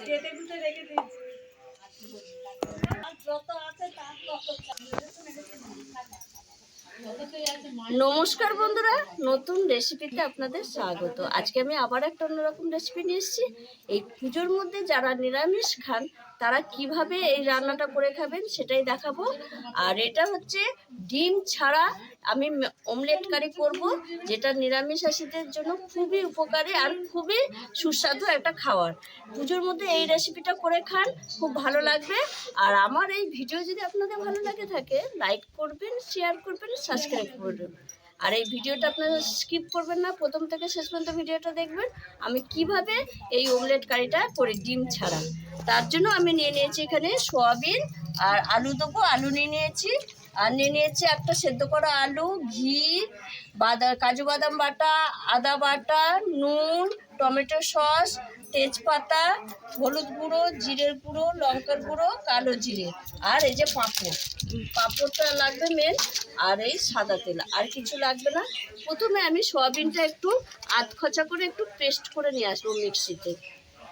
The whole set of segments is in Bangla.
কেটে কুটে রেখে দিয়েছি। যত আছে তার তত নমস্কার বন্ধুরা, নতুন রেসিপিতে আপনাদের স্বাগত। আজকে আমি আবার একটা অন্যরকম রেসিপি নিয়ে এসেছি। এই পুজোর মধ্যে যারা নিরামিষ খান তারা কিভাবে এই রান্নাটা করে খাবেন সেটাই দেখাবো। আর এটা হচ্ছে ডিম ছাড়া আমি অমলেট কারি করব, যেটা নিরামিষাশীদের জন্য খুবই উপকারী আর খুবই সুস্বাদু একটা খাবার। পুজোর মধ্যে এই রেসিপিটা করে খান, খুব ভালো লাগবে। আর আমার এই ভিডিও যদি আপনাদের ভালো লাগে থাকে, লাইক করবেন, শেয়ার করবেন, সাবস্ক্রাইব করবেন। আর এই ভিডিওটা আপনারা স্কিপ করবেন না, প্রথম থেকে শেষ পর্যন্ত ভিডিওটা দেখবেন আমি কিভাবে এই অমলেট কারিটা করি ডিম ছাড়া। তার জন্য আমি নিয়ে নিয়েছি এখানে সয়াবিন আর আলু দেবো। আলু নিয়ে নিয়েছি, আর নিয়ে নিয়েছি একটা সেদ্ধ করা আলু, ঘি, কাজু বাদাম বাটা, আদা বাটা, নুন, টমেটো সস, তেজপাতা, হলুদ গুঁড়ো, জিরের গুঁড়ো, লঙ্কার গুঁড়ো, কালো জিরে, আর এই যে পাঁপড়টা লাগবে মেন, আর এই সাদা তেল, আর কিছু লাগবে না। প্রথমে আমি সয়াবিনটা একটু আধখচা করে একটু পেস্ট করে নিয়ে আসবো মিক্সিতে।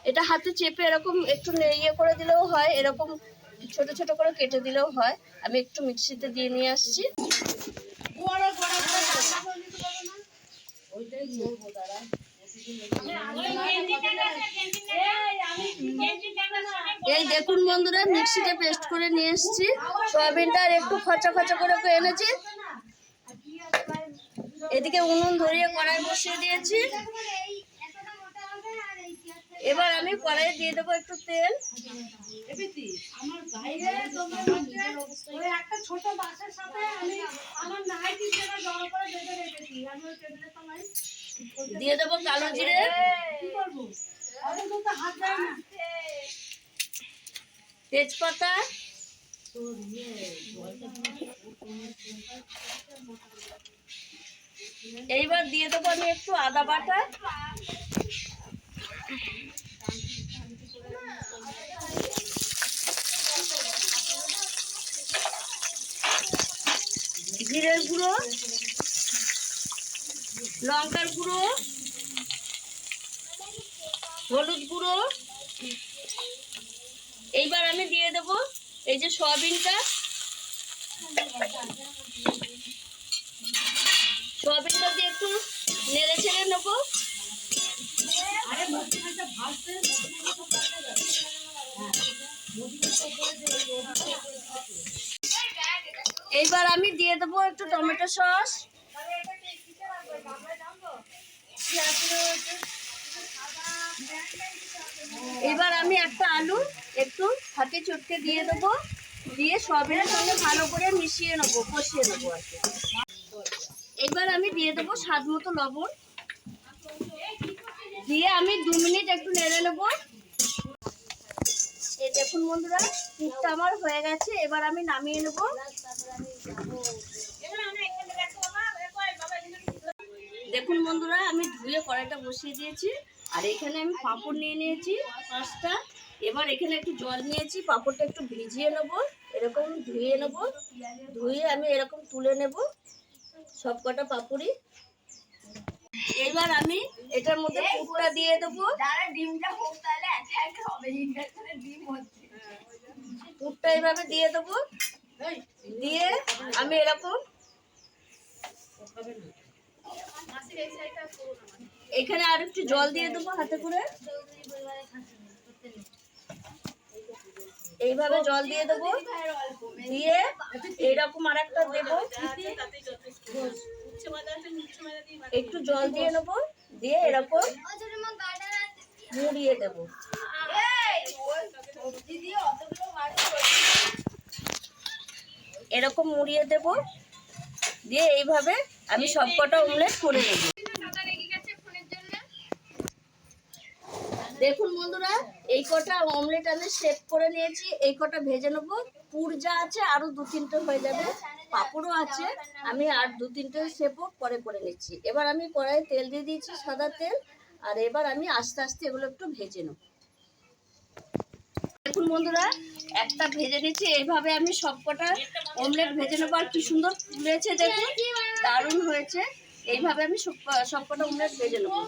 এটা হাতে চেপে এরকম একটু ইয়ে করে দিলেও হয়, এরকম ছোট ছোট করে কেটে দিলেও হয়। আমি একটু মিক্সিতে দিয়ে নিয়ে আসছি। এই দেখুন বন্ধুরা, মিক্সিতে পেস্ট করে নিয়ে এসেছি। সয়াবিনটা আর একটু খচা খচা করে এনেছি। এদিকে উনুন ধরিয়ে কড়াই বসিয়ে দিয়েছি। এবার আমি কড়াইয়ে দিয়ে দেবো একটু তেল। একটা ছোট বাসের সাথে আমি আমার নাইটি যেটা জড়ো করে বেঁধে রেখেছি, আমি ওই টেবিলের তলায় দিয়ে দেবো কালো জিরে, কি করবো, আমি তো হাত দেয় না, তেজপাতা, এইবার দিয়ে দেবো আমি একটু আদা বাটা, জিরের গুঁড়ো, লঙ্কার গুঁড়ো, হলুদ গুঁড়ো। এইবার আমি দিয়ে দেব এই যে সয়াবিনটা দিয়ে একটু নেড়ে ছেড়ে নেবো। এইবার আমি দিয়ে দেবো একটু টমেটো সস। এবার আমি একটা আলু একটু হাতে চটকে দিয়ে দেবো, দিয়ে সয়াবিনের সঙ্গে ভালো করে মিশিয়ে নেবো, কষিয়ে নেবো আর কি। এবার আমি দিয়ে দেবো স্বাদ মতো লবণ, দিয়ে আমি 2 মিনিট একটু নেড়ে নেবো। এই দেখুন বন্ধুরা, পুরটা আমার হয়ে গেছে। এবার আমি নামিয়ে নেবো। দেখুন বন্ধুরা, আমি ধুয়ে কড়াইটা বসিয়ে দিয়েছি। আর এখানে আমি পাঁপড় নিয়ে নিয়েছি 5টা। এবার এখানে একটু জল নিয়েছি, পাঁপড়টা একটু ভিজিয়ে নেবো, এরকম ধুয়ে নেবো। ধুয়ে আমি এরকম তুলে নেব সব কটা পাঁপড়ই। এবার আমি এটার মধ্যে পুরটা দিয়ে দেবো। পুরটা এইভাবে দিয়ে দেবো, দিয়ে আমি এরকম এখানে আর একটু জল দিয়ে দেবো হাতে করে, এইভাবে জল দিয়ে দেবো। দিয়ে এইরকম আর একটা দেবো, একটু জল দিয়ে নেবো, দিয়ে এরকম মুড়িয়ে দেবো। এরকম মুড়িয়ে দেব, দিয়ে এইভাবে আমি সবকটা অমলেট করে নেব। দেখুন বন্ধুরা, এই কটা অমলেট আমি সেট করে নিয়েছি। এই কটা ভেজে নেবো। পুর যা আছে আরো 2-3টে হয়ে যাবে, পাঁপড়ও আছে, আমি আর 2-3টে শেপও পরে করে নিচ্ছি। এবার আমি কড়াইয়ে তেল দিয়ে দিয়েছি, সাদা তেল। আর এবার আমি আস্তে আস্তে এগুলো একটু ভেজে নেব। দেখুন বন্ধুরা, একটা ভেজে নিচ্ছি। এইভাবে আমি সবকটা অমলেট ভেজে নেবো। আর কি সুন্দর ফুলেছে দেখুন, দারুণ হয়েছে। এইভাবে আমি সবকটা অমলেট ভেজে নেবো।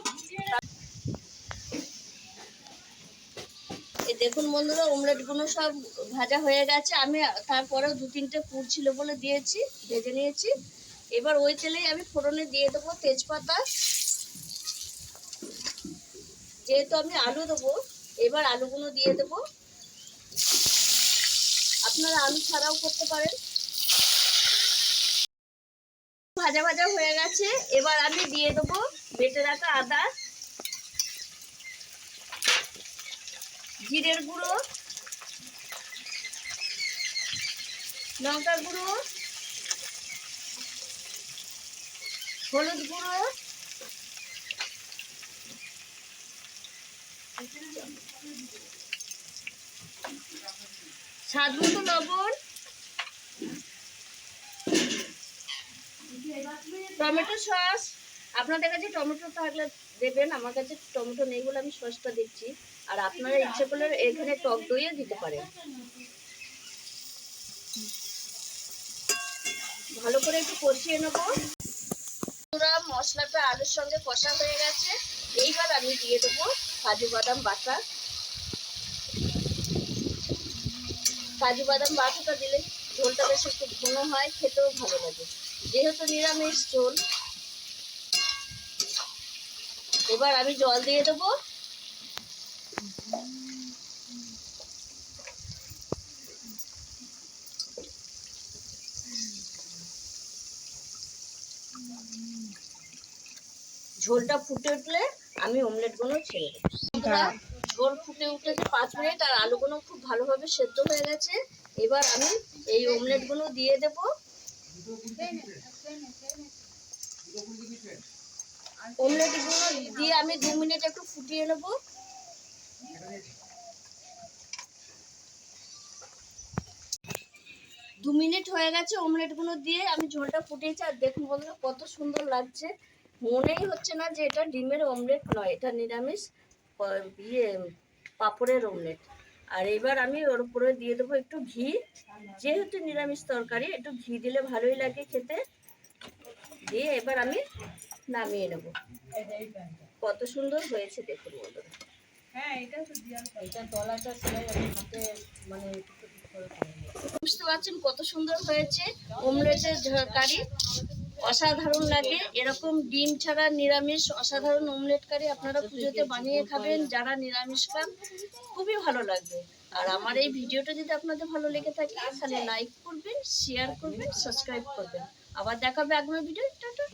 দেখুন বন্ধুরা, অমলেটগুলো সব ভাজা হয়ে গেছে। আমি তারপরেও 2-3টে পুর ছিল বলে দিয়েছি, ভেজে নিয়েছি। এবার ওই তেলেই আমি ফোড়নে দিয়ে দেবো তেজপাতা। যেহেতু আমি আলু দেবো, এবার আলুগুলো দিয়ে দেবো। আপনারা আলু ছাড়াও করতে পারেন। ভাজা ভাজা হয়ে গেছে, এবার আমি দিয়ে দেবো বেটে রাখা আদা, জিরের গুঁড়ো, লঙ্কার গুঁড়ো, হলুদ গুঁড়ো, স্বাদ মতো লবণ, টমেটো সস। আপনাদের কাছে টমেটো থাকলে দেবেন, আমার কাছে টমেটো নেই বলে আমি সসটা দিচ্ছি। আর আপনারা ইচ্ছে করলে এখানে টক দইও দিতে পারেন। ভালো করে একটু কষিয়ে নেব। পুরো মশলাটা আলুর সঙ্গে কষা হয়ে গেছে। এইবার আমি দিয়ে দেবো কাজু বাদাম বাটা। কাজু বাদাম বাটাটা দিলে ঝোলটা বেশ একটু ঘন হয়, খেতেও ভালো লাগে। যেহেতু নিরামিষ ঝোল, এবার আমি জল দিয়ে দেবো। ঝোলটা ফুটে উঠলে আমি অমলেটগুলো ছেড়ে দেবো। ঝোল ফুটে উঠেছে 5 মিনিট, আর আলুগুলো খুব ভালোভাবে সেদ্ধ হয়ে গেছে। এবার আমি এই অমলেটগুলো দিয়ে দেব। অমলেটগুলো দিয়ে আমি 2 মিনিট একটু ফুটিয়ে নেব। 2 মিনিট হয়ে গেছে অমলেটগুলো দিয়ে আমি ঝোলটা ফুটিয়েছি। আর দেখুন বন্ধুরা কত সুন্দর লাগছে। মনেই হচ্ছে না যে এটা ডিমের অমলেট নয়, এটা নিরামিষ পাঁপড়ের অমলেট। আর এবার আমি ওর উপরে দিয়ে দেবো একটু ঘি। যেহেতু নিরামিষ তরকারি, একটু ঘি দিলে ভালোই লাগে খেতে। দিয়ে এবার আমি নামিয়ে নেব। কত সুন্দর হয়েছে দেখুন বন্ধুরা। বুঝতে পারছেন কত সুন্দর হয়েছে অমলেটের তরকারি। অসাধারণ লাগে। এরকম ডিম ছাড়া নিরামিষ অসাধারণ অমলেট কারি আপনারা পুজোতে বানিয়ে খাবেন। যারা নিরামিষ খান খুবই ভালো লাগবে। আর আমার এই ভিডিওটা যদি আপনাদের ভালো লেগে থাকে তাহলে লাইক করবেন, শেয়ার করবেন, সাবস্ক্রাইব করবেন। আবার দেখাবে আগামী ভিডিও। টাটা।